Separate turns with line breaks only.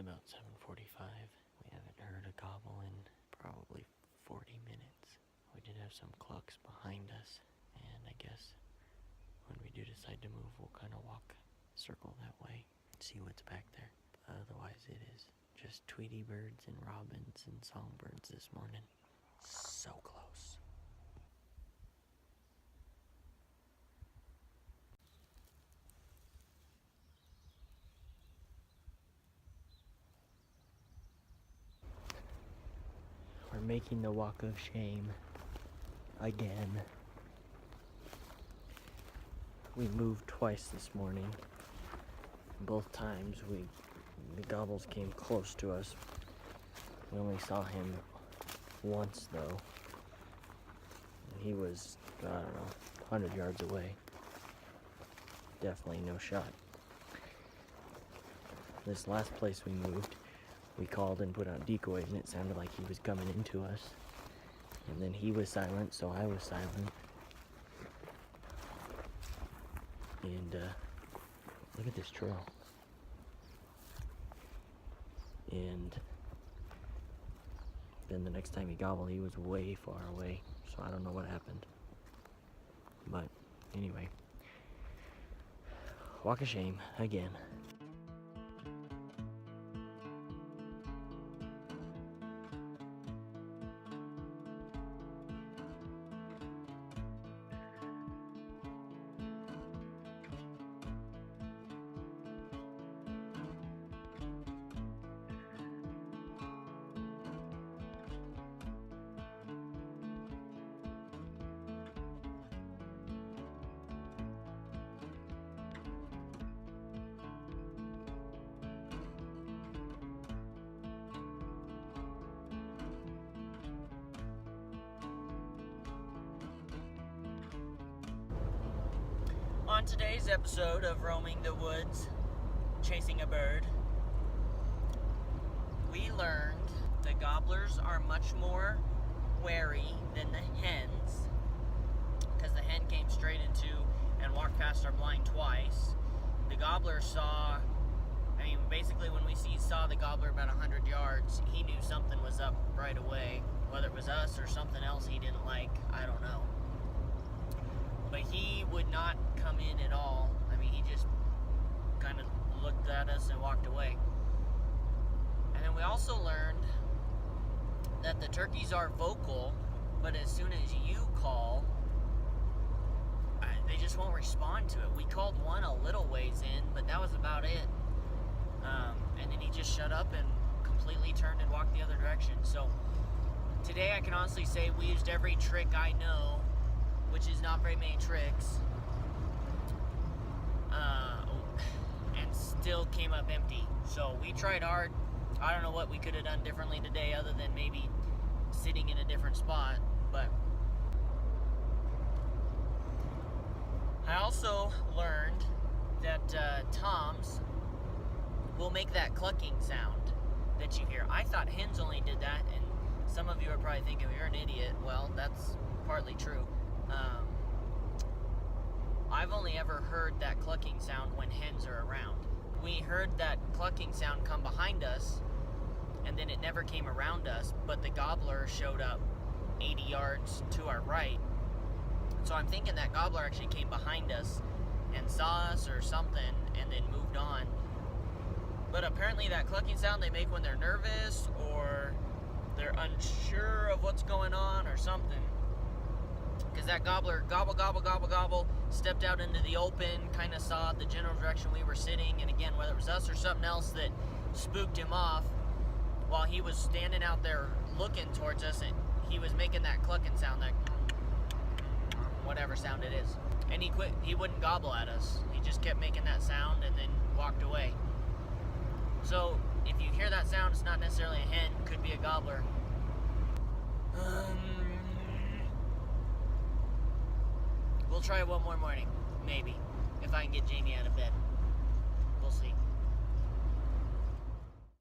about 7:45. We haven't heard a gobble in probably 40 minutes. We did have some clucks behind us, and I guess when we do decide to move, we'll kind of circle that way, and see what's back there. But otherwise, it is just Tweety birds and robins and songbirds this morning. So close. We're making the walk of shame again. We moved twice this morning. Both times the gobbles came close to us. We only saw him once though. He was, 100 yards away. Definitely no shot. This last place we moved, we called and put out decoys, and it sounded like he was coming into us. And then he was silent, so I was silent. And look at this trail. And then the next time he gobbled, he was way far away, so I don't know what happened. But anyway, walk of shame again. On today's episode of Roaming the Woods, Chasing a Bird, we learned the gobblers are much more wary than the hens, because the hen came straight into and walked past our blind twice. The gobbler basically when we saw the gobbler about 100 yards, he knew something was up right away. Whether it was us or something else he didn't like, I don't know. But he would not come in at all. He just kind of looked at us and walked away. And then we also learned that the turkeys are vocal, but as soon as you call, they just won't respond to it. We called one a little ways in, but that was about it. And then he just shut up and completely turned and walked the other direction. So today I can honestly say we used every trick I know, which is not very many tricks, and still came up empty. So we tried hard. I don't know what we could have done differently today other than maybe sitting in a different spot, but I also learned that toms will make that clucking sound that you hear. I thought hens only did that, and some of you are probably thinking, you're an idiot. Well, that's partly true. I've only ever heard that clucking sound when hens are around. We heard that clucking sound come behind us, and then it never came around us, but the gobbler showed up 80 yards to our right. So I'm thinking that gobbler actually came behind us and saw us or something, and then moved on. But apparently that clucking sound they make when they're nervous, or they're unsure of what's going on or something. Because that gobbler, gobble, gobble, gobble, gobble, stepped out into the open, kind of saw the general direction we were sitting, and again, whether it was us or something else that spooked him off, while he was standing out there looking towards us, and he was making that clucking sound, that whatever sound it is. And he wouldn't gobble at us. He just kept making that sound and then walked away. So, if you hear that sound, it's not necessarily a hen, could be a gobbler. We'll try it one more morning, maybe, if I can get Jamie out of bed. We'll see.